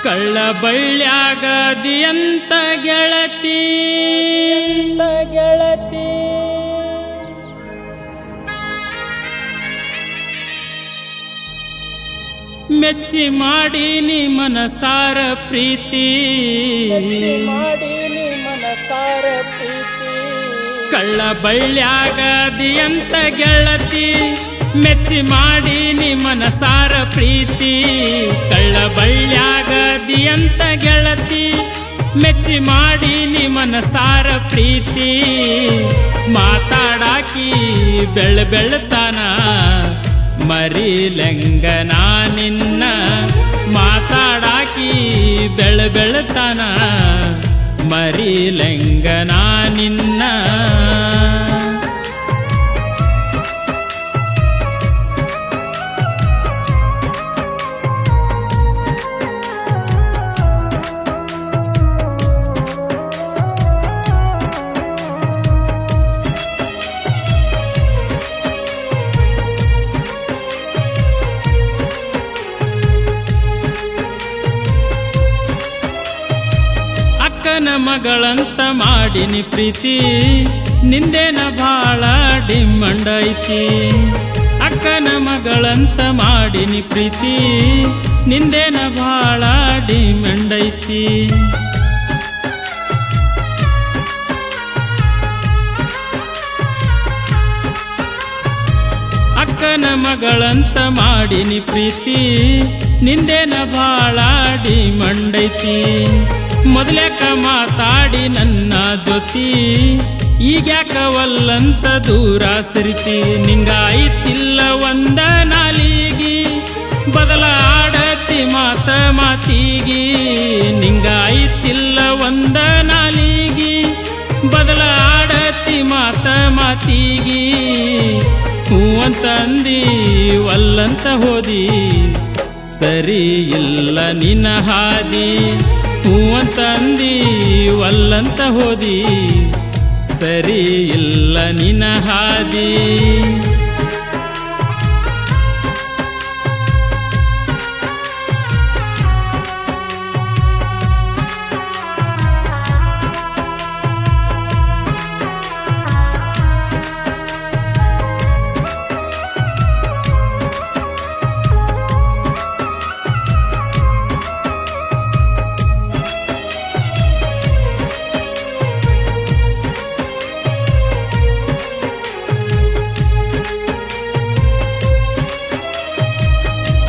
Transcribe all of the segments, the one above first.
ಕಳ್ಳ ಬಳ್ಳ್ಯಾಗದಿಯಂತ ಗೆಳತಿ ಮೆಚ್ಚಿ ಮಾಡೀನಿ ಮನಸಾರ ಪ್ರೀತಿ ಕಳ್ಳ ಬಳ್ಳ್ಯಾಗದಿಯಂತ ಗೆಳತಿ ಮೆಚ್ಚಿ ಮಾಡೀನಿ ಮನಸಾರ ಪ್ರೀತಿ ಕಳ್ಳ ಬಳ್ಳ್ಯಾಗದಿಯಂತ ಗೆಳತಿ ಮೆಚ್ಚಿ ಮಾಡೀನಿ ಮನಸಾರ ಪ್ರೀತಿ ಮಾತಾಡಾಕಿ ಬೆಳ್ಳತಾನ ಮರಿಲೆಂಗನ ನಿನ್ನ ಮಾತಾಡಾಕಿ ಬೆಳ್ಳತಾನ ಮರಿಲೆಂಗನ ನಿನ್ನ ಅಕ್ಕನ ಮಗಳಂತ ಮಾಡಿನಿ ಪ್ರೀತಿ ನಿಂದೇನ ಭಾಳ ಡಿಮ್ಮಂಡ್ ಐತಿ ಅಕ್ಕನ ಮಗಳಂತ ಮಾಡಿನಿ ಪ್ರೀತಿ ನಿಂದೇನ ಭಾಳ ಡಿಮ್ಮಂಡ್ ಐತಿ ಅಕ್ಕನ ಮಗಳಂತ ಮಾಡಿನಿ ಪ್ರೀತಿ ನಿಂದೇನ ಭಾಳ ಡಿಮ್ಮಂಡ್ ಐತಿ ಮೊದಲೇಕ ಮಾತಾಡಿ ನನ್ನ ಜೊತಿ ಈಗ್ಯಾಕ ಒಲ್ಲಂತ ದೂರ ಸರಿತಿ ನಿಂಗ ಐತಿಲ್ಲ ಒಂದ ನಾಲಿಗಿ ಬದಲ ಆಡತಿ ಮಾತಿಗಿ ನಿಂಗ ಐತಿಲ್ಲ ಒಂದ ನಾಲಿಗಿ ಬದಲ ಆಡತಿ ಮಾತಿಗಿ ಹೂ ಅಂತ ಅಂದಿ ಒಲ್ಲಂತ ಹೋದಿ ಸರಿ ಇಲ್ಲ ನಿನ್ನ ಹಾದಿ ಹೂ ಅಂತ ಅಂದಿ ಒಲ್ಲಂತ ಹೋದಿ ಸರಿ ಇಲ್ಲ ನಿನ್ನ ಹಾದಿ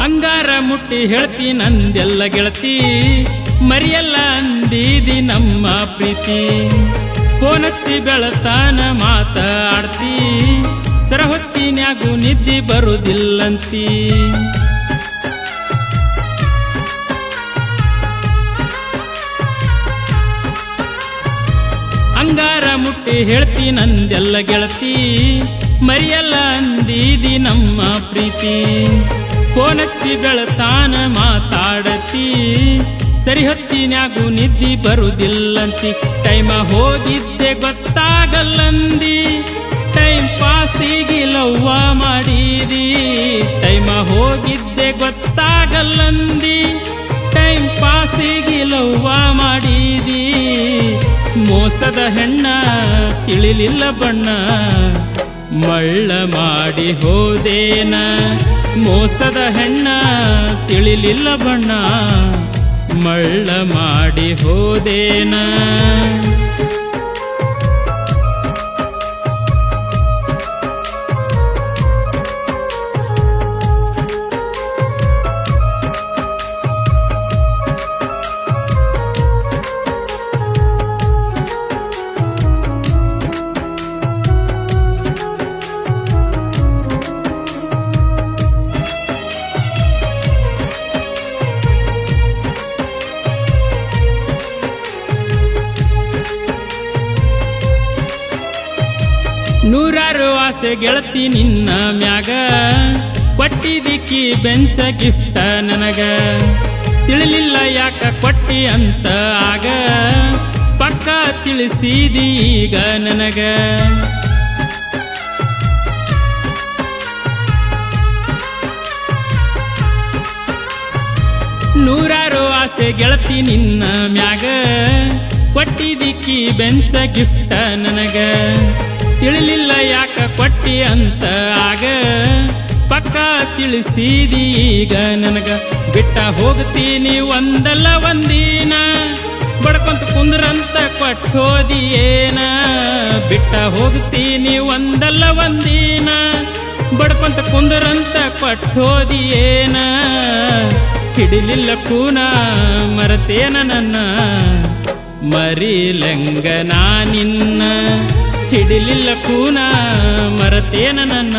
ಅಂಗಾರ ಮುಟ್ಟಿ ಹೇಳ್ತಿ ನಂದೆಲ್ಲ ಗೆಳತಿ ಮರಿಯಲ್ಲ ಅಂದಿದಿ ನಮ್ಮ ಪ್ರೀತಿ ಫೋನಚ್ಚಿ ಬೆಳತಾನ ಮಾತಾಡ್ತಿ ಸರಹೊತ್ತಿನ್ಯಾಗು ನಿದ್ದಿ ಬರುದಿಲ್ಲಂತಿ ಅಂಗಾರ ಮುಟ್ಟಿ ಹೇಳ್ತಿ ನಂದೆಲ್ಲ ಗೆಳತಿ ಮರಿಯಲ್ಲ ಅಂದಿದಿ ನಮ್ಮ ಪ್ರೀತಿ ಫೋನಚ್ಚಿ ಬೆಳತಾನ ಮಾತಾಡತಿ ಸರಿ ಹೊತ್ತಿನ್ಯಾಗು ನಿದ್ದಿ ಬರುದಿಲ್ಲಂತಿ ಟೈಮ ಹೋಗಿದ್ದೆ ಗೊತ್ತಾಗಲ್ಲಂದಿ ಟೈಮ್ ಪಾಸಿಗೆ ಲವ್ವ ಮಾಡಿದಿ ಟೈಮ ಹೋಗಿದ್ದೆ ಗೊತ್ತಾಗಲ್ಲಂದಿ ಟೈಮ್ ಪಾಸಿಗೆ ಲವ್ವ ಮಾಡಿದಿ ಮೋಸದ ಹೆಣ್ಣ ತಿಳಿಲಿಲ್ಲ ಬಣ್ಣ ಮಳ್ಳ ಮಾಡಿ ಹೋದೇನ ಮೋಸದ ಹೆಣ್ಣ ತಿಳಿಲಿಲ್ಲ ಬಣ್ಣ ಮಳ್ಳ ಮಾಡಿ ಹೋದೇನ ನೂರಾರು ಆಸೆ ಗೆಳತಿ ನಿನ್ನ ಮ್ಯಾಗ ಕೊಟ್ಟಿದಿಕ್ಕಿ ಬೆಂಚ ಗಿಫ್ಟ ನನಗ ತಿಳಿಲಿಲ್ಲ ಯಾಕ ಕೊಟ್ಟಿ ಅಂತ ಆಗ ಪಕ್ಕ ತಿಳಿಸಿದಿ ಈಗ ನನಗ ನೂರಾರು ಆಸೆ ಗೆಳತಿ ನಿನ್ನ ಮ್ಯಾಗ ಕೊಟ್ಟಿದಿಕ್ಕಿ ಬೆಂಚ ಗಿಫ್ಟ ನನಗ ತಿಳಿಲಿಲ್ಲ ಯಾಕ ಕೊಟ್ಟಿ ಅಂತ ಆಗ ಪಕ್ಕ ತಿಳಿಸಿದಿ ಈಗ ನನಗ ಬಿಟ್ಟ ಹೋಗ್ತೀನಿ ಒಂದಲ್ಲ ಒಂದಿನ ಬಡ್ಕೊಂತ ಕುಂದ್ರಂತ ಕೊಟ್ಟೋದಿ ಏನ ಬಿಟ್ಟ ಹೋಗ್ತೀನಿ ಒಂದಲ್ಲ ಒಂದಿನ ಬಡ್ಕೊಂತ ಕುಂದ್ರಂತ ಕೊಟ್ಟೋದಿ ಏನ ಹಿಡಿಲಿಲ್ಲ ಕೂನ ಮರತೇನ ನನ್ನ ಮರಿಲೆಂಗ ನಿನ್ನ ಹಿಡಿಲಿಲ್ಲ ಕೂನ ಮರತೇನ ನನ್ನ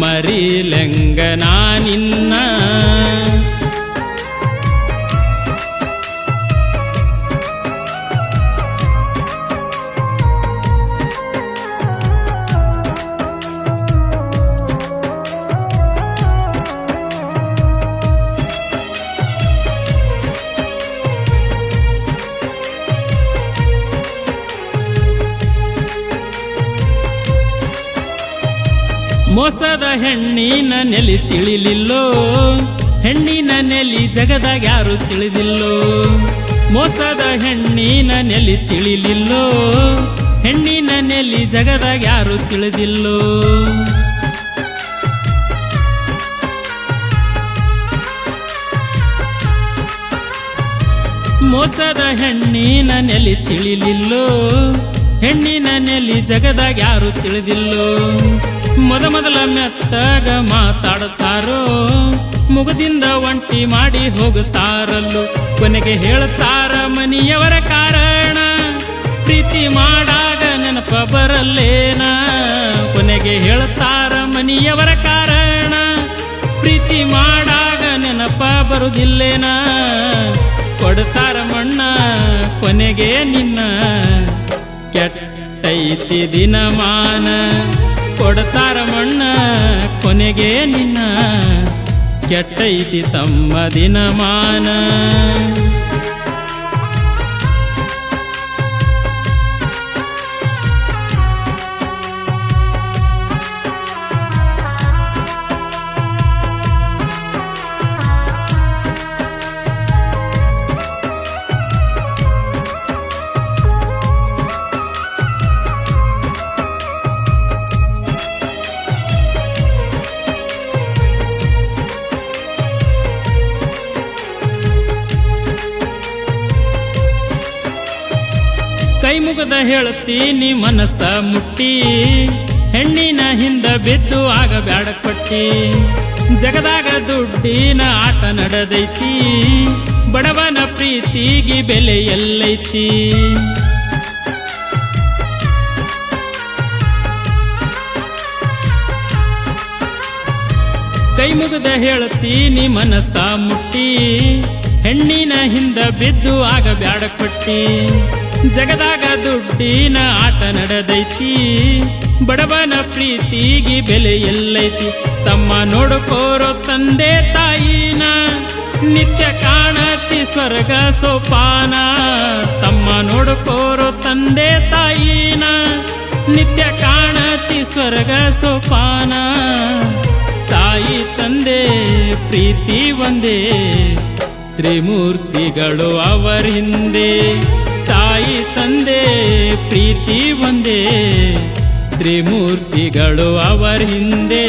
ಮರಿಲೆಂಗ ನಿನ್ನ ಮೋಸದ ಹೆಣ್ಣಿನ ನೆಲಿ ತಿಳಿಲಿಲ್ಲೋ ಹೆಣ್ಣಿನ ನೆಲಿ ಜಗದಾಗ ಯಾರು ತಿಳಿದಿಲ್ಲೋ ಮೋಸದ ಹೆಣ್ಣಿನ ನೆಲಿ ತಿಳಿಲಿಲ್ಲೋ ಹೆಣ್ಣಿನ ನೆಲಿ ಜಗದಾಗ ಯಾರು ತಿಳಿದಿಲ್ಲೋ ಮೋಸದ ಹೆಣ್ಣಿನ ನೆಲಿ ತಿಳಿಲಿಲ್ಲೋ ಹೆಣ್ಣಿನ ನೆಲಿ ಜಗದಾಗ ಯಾರು ತಿಳಿದಿಲ್ಲೋ ಮೊದಲ ಮೆತ್ತಗ ಮಾತಾಡುತ್ತಾರೋ ಮುಗದಿಂದ ಒಂಟಿ ಮಾಡಿ ಹೋಗುತ್ತಾರಲ್ಲೋ ಕೊನೆಗೆ ಹೇಳುತ್ತಾರ ಮನಿಯವರ ಕಾರಣ ಪ್ರೀತಿ ಮಾಡಾಗ ನೆನಪ ಬರಲ್ಲೇನ ಕೊನೆಗೆ ಹೇಳುತ್ತಾರ ಮನಿಯವರ ಕಾರಣ ಪ್ರೀತಿ ಮಾಡಾಗ ನೆನಪ ಬರುವುದಿಲ್ಲೇನ ಕೊಡುತ್ತಾರ ಮಣ್ಣ ಕೊನೆಗೆ ನಿನ್ನ ಕೆಟ್ಟೈತಿ ದಿನಮಾನ ಕೊಡ್ತಾರ ಮಣ್ಣ ಕೊನೆಗೆ ನಿನ್ನ ಕೆಟ್ಟೈತಿ ತಮ್ಮ ದಿನಮಾನ ಕೈ ಮುಗದ ಹೇಳುತ್ತೀನಿ ಮನಸ್ಸ ಮುಟ್ಟಿ ಹೆಣ್ಣಿನ ಹಿಂದ ಬಿದ್ದು ಆಗ ಬ್ಯಾಡ ಕೊಟ್ಟಿ ಜಗದಾಗ ದುಡ್ಡಿನ ಆಟ ನಡೆದೈತಿ ಬಡವನ ಪ್ರೀತಿಗೆ ಬೆಲೆ ಎಲ್ಲೈತಿ ಕೈ ಮುಗದ ಹೇಳುತ್ತೀನಿ ಮನಸ್ಸ ಮುಟ್ಟಿ ಹೆಣ್ಣಿನ ಹಿಂದ ಬಿದ್ದು ಆಗ ಬ್ಯಾಡ ಕೊಟ್ಟಿ ಜಗದಾಗ ದುಡ್ಡಿನ ಆಟ ನಡೆದೈತಿ ಬಡವನ ಪ್ರೀತಿಗೆ ಬೆಲೆ ಎಲ್ಲೈತಿ ತಮ್ಮ ನೋಡ್ಕೋರೋ ತಂದೆ ತಾಯಿನ ನಿತ್ಯ ಕಾಣತಿ ಸ್ವರ್ಗ ಸೋಪಾನ ತಮ್ಮ ನೋಡ್ಕೋರೋ ತಂದೆ ತಾಯಿನ ನಿತ್ಯ ಕಾಣತಿ ಸ್ವರ್ಗ ಸೋಪಾನ ತಾಯಿ ತಂದೆ ಪ್ರೀತಿ ಒಂದೇ ತ್ರಿಮೂರ್ತಿಗಳು ಅವರ ಹಿಂದೆ ತಾಯಿ ತಂದೆ ಪ್ರೀತಿ ಒಂದೇ ತ್ರಿಮೂರ್ತಿಗಳು ಅವರ ಹಿಂದೆ